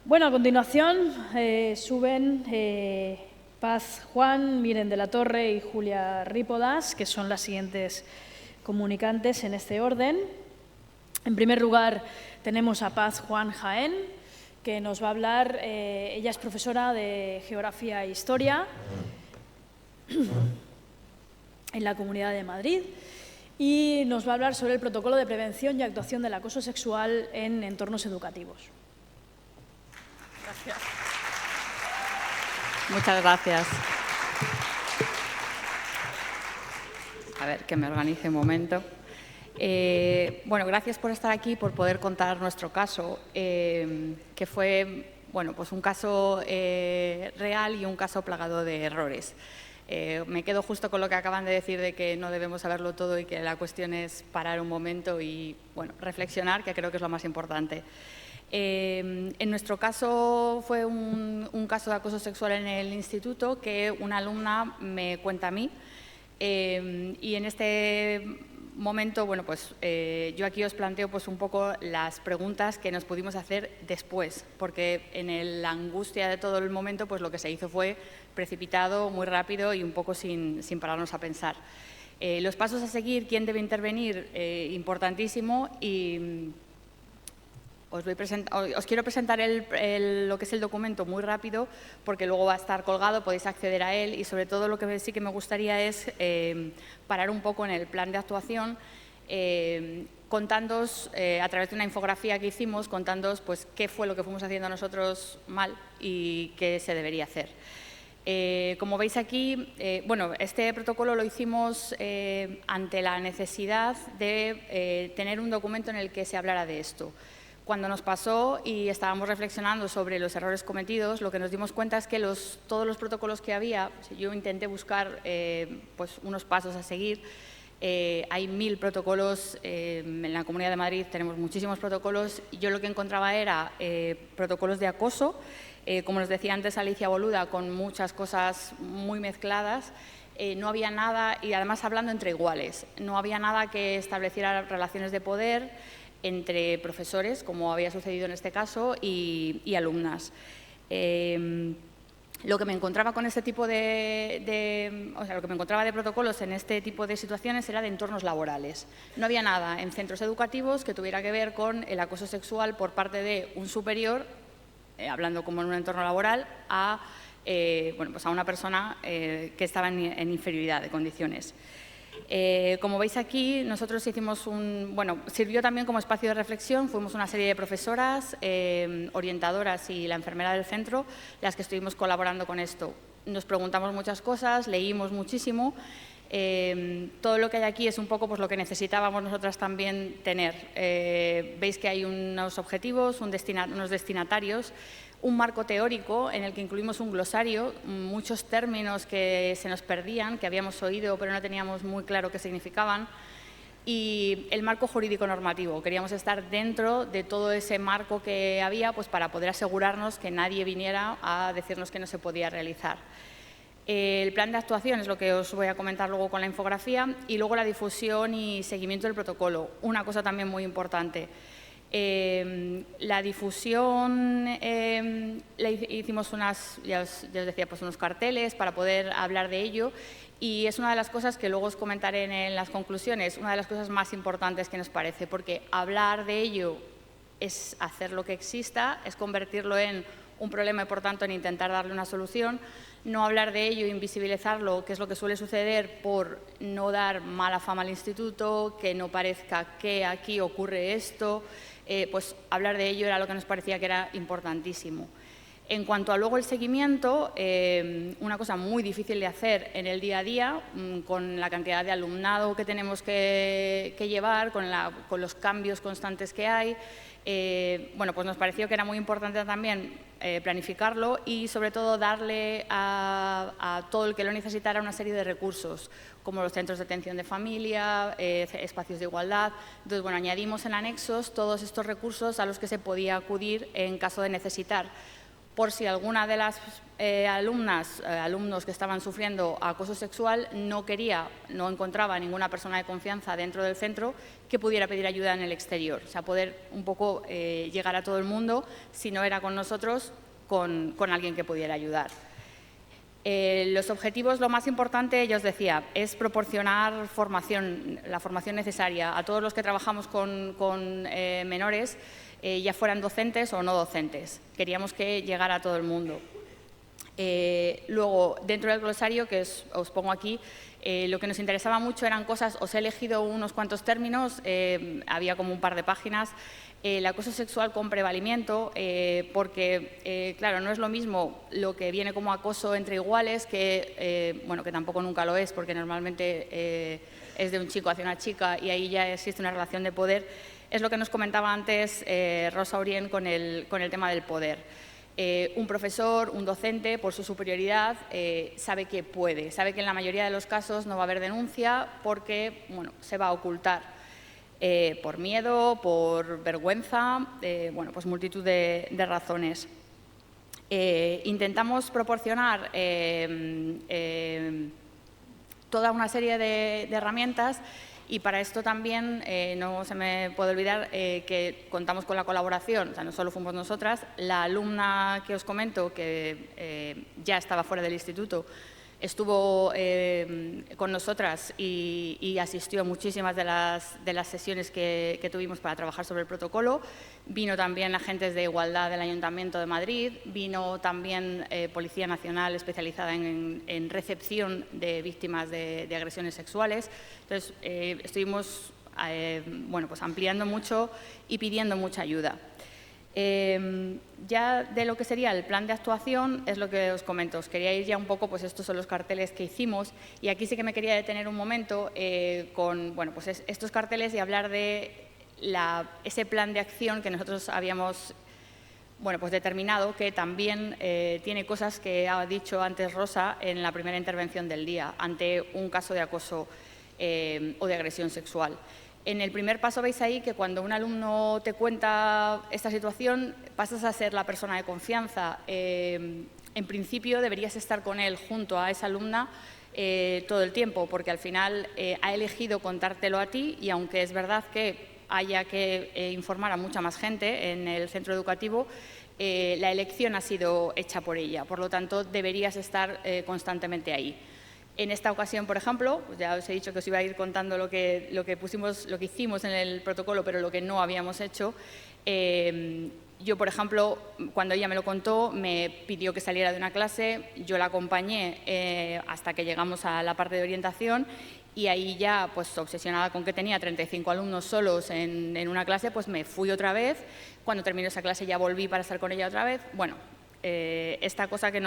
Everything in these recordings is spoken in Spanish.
Bueno, a continuación suben Paz Juan, Miren de la Torre y Julia Rípodas, que son las siguientes comunicantes en este orden. En primer lugar, tenemos a Paz Juan Jaén, que nos va a hablar. Ella es profesora de Geografía e Historia en la Comunidad de Madrid y nos va a hablar sobre el protocolo de prevención y actuación del acoso sexual en entornos educativos. Gracias. Muchas gracias. A ver, que me organice un momento. Bueno, gracias por estar aquí, por poder contar nuestro caso, que fue pues un caso real y un caso plagado de errores. Me quedo justo con lo que acaban de decir de que no debemos saberlo todo y que la cuestión es parar un momento y reflexionar, que creo que es lo más importante. En nuestro caso fue un caso de acoso sexual en el instituto que una alumna me cuenta a mí y en este momento, yo aquí os planteo un poco las preguntas que nos pudimos hacer después, porque en la angustia de todo el momento lo que se hizo fue precipitado, muy rápido y un poco sin pararnos a pensar. Los pasos a seguir, quién debe intervenir, importantísimo, y os quiero presentar lo que es el documento muy rápido, porque luego va a estar colgado, podéis acceder a él y sobre todo lo que sí que me gustaría es parar un poco en el plan de actuación, contándoos a través de una infografía que hicimos, contándoos qué fue lo que fuimos haciendo nosotros mal y qué se debería hacer. Como veis aquí, este protocolo lo hicimos ante la necesidad de tener un documento en el que se hablara de esto. Cuando nos pasó y estábamos reflexionando sobre los errores cometidos, lo que nos dimos cuenta es que todos los protocolos que había, yo intenté buscar unos pasos a seguir. Hay 1000 protocolos, en la Comunidad de Madrid tenemos muchísimos protocolos, y yo lo que encontraba era protocolos de acoso, como nos decía antes Alicia Boluda, con muchas cosas muy mezcladas. No había nada, y además hablando entre iguales, no había nada que estableciera relaciones de poder entre profesores, como había sucedido en este caso, y alumnas. Lo que me encontraba con este tipo lo que me encontraba de protocolos en este tipo de situaciones era de entornos laborales. No había nada en centros educativos que tuviera que ver con el acoso sexual por parte de un superior, hablando como en un entorno laboral, a una persona que estaba en inferioridad de condiciones. Como veis aquí, nosotros hicimos sirvió también como espacio de reflexión. Fuimos una serie de profesoras, orientadoras y la enfermera del centro las que estuvimos colaborando con esto. Nos preguntamos muchas cosas, leímos muchísimo. Todo lo que hay aquí es un poco lo que necesitábamos nosotras también tener. Veis que hay unos objetivos, unos destinatarios, un marco teórico en el que incluimos un glosario, muchos términos que se nos perdían, que habíamos oído pero no teníamos muy claro qué significaban, y el marco jurídico normativo. Queríamos estar dentro de todo ese marco que había para poder asegurarnos que nadie viniera a decirnos que no se podía realizar. El plan de actuación es lo que os voy a comentar luego con la infografía, y luego la difusión y seguimiento del protocolo. Una cosa también muy importante. La difusión, hicimos ya os decía, unos carteles para poder hablar de ello, y es una de las cosas que luego os comentaré en las conclusiones, una de las cosas más importantes que nos parece, porque hablar de ello es hacer lo que exista, es convertirlo en un problema y, por tanto, en intentar darle una solución. No hablar de ello, invisibilizarlo, que es lo que suele suceder por no dar mala fama al instituto, que no parezca que aquí ocurre esto. Hablar de ello era lo que nos parecía que era importantísimo. En cuanto a luego el seguimiento, una cosa muy difícil de hacer en el día a día, con la cantidad de alumnado que tenemos que llevar, con los cambios constantes que hay, nos pareció que era muy importante también planificarlo y, sobre todo, darle a todo el que lo necesitara una serie de recursos, como los centros de atención de familia, espacios de igualdad. Entonces, añadimos en anexos todos estos recursos a los que se podía acudir en caso de necesitar. por si alguna de las alumnos que estaban sufriendo acoso sexual no encontraba ninguna persona de confianza dentro del centro que pudiera pedir ayuda en el exterior. O sea, poder un poco llegar a todo el mundo, si no era con nosotros, con alguien que pudiera ayudar. Los objetivos, lo más importante, ya os decía, es proporcionar la formación necesaria a todos los que trabajamos con menores, ya fueran docentes o no docentes. Queríamos que llegara a todo el mundo. Luego, dentro del glosario, que os pongo aquí, lo que nos interesaba mucho eran cosas, os he elegido unos cuantos términos, había como un par de páginas. El acoso sexual con prevalimiento, porque, claro, no es lo mismo lo que viene como acoso entre iguales, que tampoco nunca lo es, porque normalmente es de un chico hacia una chica y ahí ya existe una relación de poder. Es lo que nos comentaba antes Rosa Orien con el tema del poder. Un profesor, un docente, por su superioridad, sabe que puede, sabe que en la mayoría de los casos no va a haber denuncia porque se va a ocultar. Por miedo, por vergüenza, pues multitud de razones. Intentamos proporcionar toda una serie de herramientas y para esto también no se me puede olvidar que contamos con la colaboración, o sea, no solo fuimos nosotras, la alumna que os comento que ya estaba fuera del instituto, estuvo con nosotras y asistió a muchísimas de las sesiones que tuvimos para trabajar sobre el protocolo. Vino también agentes de igualdad del Ayuntamiento de Madrid, vino también Policía Nacional especializada en recepción de víctimas de agresiones sexuales. Entonces, estuvimos pues ampliando mucho y pidiendo mucha ayuda. Ya de lo que sería el plan de actuación es lo que os comento. Os quería ir ya un poco, pues estos son los carteles que hicimos y aquí sí que me quería detener un momento con pues estos carteles y hablar de ese plan de acción que nosotros habíamos pues determinado, que también tiene cosas que ha dicho antes Rosa en la primera intervención del día ante un caso de acoso o de agresión sexual. En el primer paso veis ahí que cuando un alumno te cuenta esta situación pasas a ser la persona de confianza. En principio deberías estar con él junto a esa alumna todo el tiempo porque al final ha elegido contártelo a ti y aunque es verdad que haya que informar a mucha más gente en el centro educativo, la elección ha sido hecha por ella, por lo tanto deberías estar constantemente ahí. En esta ocasión, por ejemplo, pues ya os he dicho que os iba a ir contando lo que hicimos en el protocolo, pero lo que no habíamos hecho. Yo, por ejemplo, cuando ella me lo contó, me pidió que saliera de una clase, yo la acompañé hasta que llegamos a la parte de orientación y ahí ya, pues obsesionada con que tenía 35 alumnos solos en una clase, pues me fui otra vez. Cuando terminó esa clase ya volví para estar con ella otra vez. Bueno, esta cosa que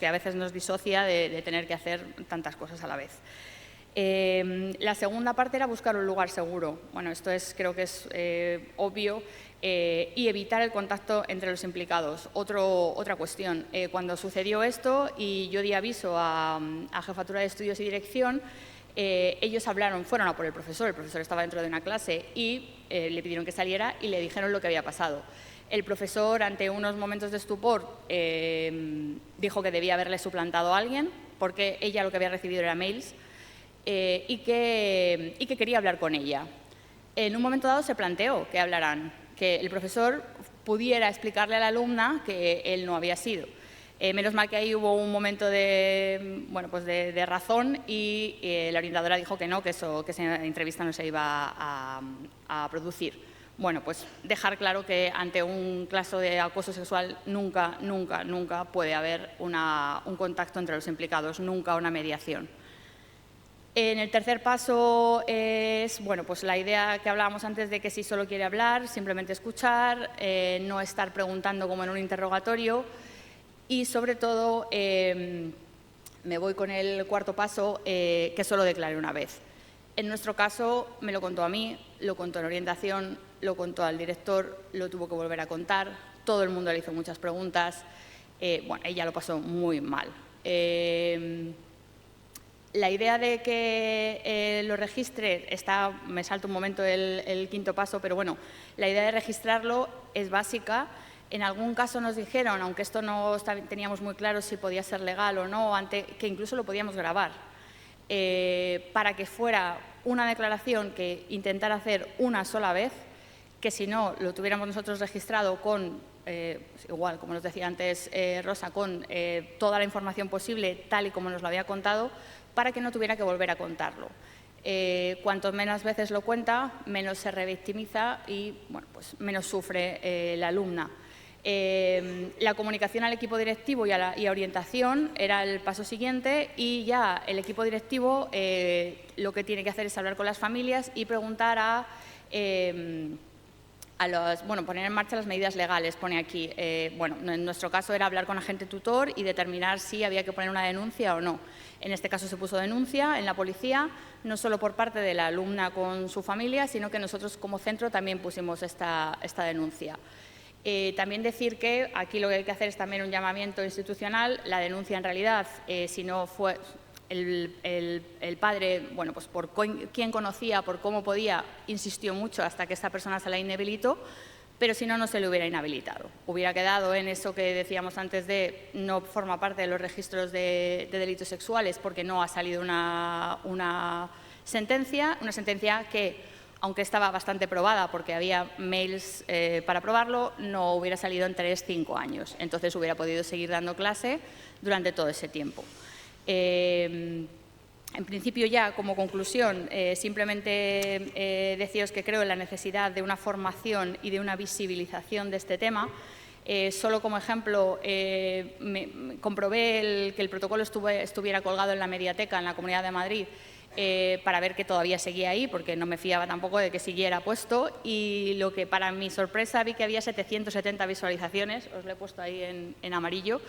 a veces nos disocia de tener que hacer tantas cosas a la vez. La segunda parte era buscar un lugar seguro. Bueno, esto creo que es obvio y evitar el contacto entre los implicados. Otra cuestión, cuando sucedió esto y yo di aviso a Jefatura de Estudios y Dirección, ellos fueron a por el profesor estaba dentro de una clase y le pidieron que saliera y le dijeron lo que había pasado. El profesor, ante unos momentos de estupor, dijo que debía haberle suplantado a alguien porque ella lo que había recibido era mails y que quería hablar con ella. En un momento dado se planteó que hablaran, que el profesor pudiera explicarle a la alumna que él no había sido. Menos mal que ahí hubo un momento de razón y la orientadora dijo que no, que esa entrevista no se iba a producir. Bueno, pues dejar claro que ante un caso de acoso sexual nunca, nunca, nunca puede haber un contacto entre los implicados, nunca una mediación. En el tercer paso es pues la idea que hablábamos antes de que si solo quiere hablar, simplemente escuchar, no estar preguntando como en un interrogatorio y sobre todo me voy con el cuarto paso, que solo declare una vez. En nuestro caso me lo contó a mí, lo contó en orientación, lo contó al director, lo tuvo que volver a contar, todo el mundo le hizo muchas preguntas, ella lo pasó muy mal. La idea de que lo registre, me salto un momento el quinto paso, pero bueno, la idea de registrarlo es básica. En algún caso nos dijeron, aunque esto no teníamos muy claro si podía ser legal o no, que incluso lo podíamos grabar, para que fuera una declaración que intentara hacer una sola vez, que si no lo tuviéramos nosotros registrado con, igual, como nos decía antes Rosa, con toda la información posible, tal y como nos lo había contado, para que no tuviera que volver a contarlo. Cuanto menos veces lo cuenta, menos se revictimiza y bueno, pues menos sufre la alumna. La comunicación al equipo directivo y a orientación era el paso siguiente, y ya el equipo directivo lo que tiene que hacer es hablar con las familias y preguntar poner en marcha las medidas legales, pone aquí. En nuestro caso era hablar con agente tutor y determinar si había que poner una denuncia o no. En este caso se puso denuncia en la policía, no solo por parte de la alumna con su familia, sino que nosotros como centro también pusimos esta denuncia. También decir que aquí lo que hay que hacer es también un llamamiento institucional. La denuncia, en realidad, si no fue el padre, bueno, pues por quién conocía, por cómo podía, insistió mucho hasta que esta persona se la inhabilitó, pero si no, no se le hubiera inhabilitado. Hubiera quedado en eso que decíamos antes de no forma parte de los registros de delitos sexuales porque no ha salido una sentencia que, aunque estaba bastante probada porque había mails para probarlo, no hubiera salido en 3-5 años. Entonces hubiera podido seguir dando clase durante todo ese tiempo. En principio, ya como conclusión, simplemente deciros que creo en la necesidad de una formación y de una visibilización de este tema. Solo como ejemplo, comprobé que el protocolo estuviera colgado en la Mediateca, en la Comunidad de Madrid, para ver que todavía seguía ahí, porque no me fiaba tampoco de que siguiera puesto, y lo que para mi sorpresa vi que había 770 visualizaciones, os lo he puesto ahí en amarillo.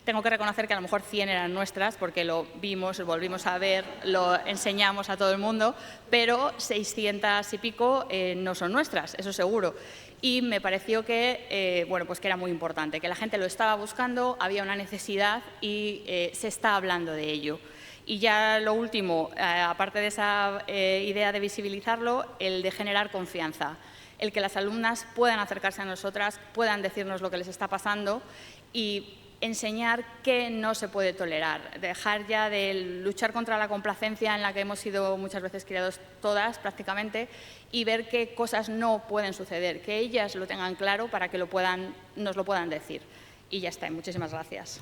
Tengo que reconocer que a lo mejor 100 eran nuestras, porque lo vimos, lo volvimos a ver, lo enseñamos a todo el mundo, pero 600 y pico no son nuestras, eso seguro. Y me pareció que, pues que era muy importante, que la gente lo estaba buscando, había una necesidad y se está hablando de ello. Y ya lo último, aparte de esa idea de visibilizarlo, el de generar confianza, el que las alumnas puedan acercarse a nosotras, puedan decirnos lo que les está pasando y enseñar qué no se puede tolerar, dejar ya de luchar contra la complacencia en la que hemos sido muchas veces criados todas prácticamente, y ver qué cosas no pueden suceder, que ellas lo tengan claro para que nos lo puedan decir. Y ya está, muchísimas gracias.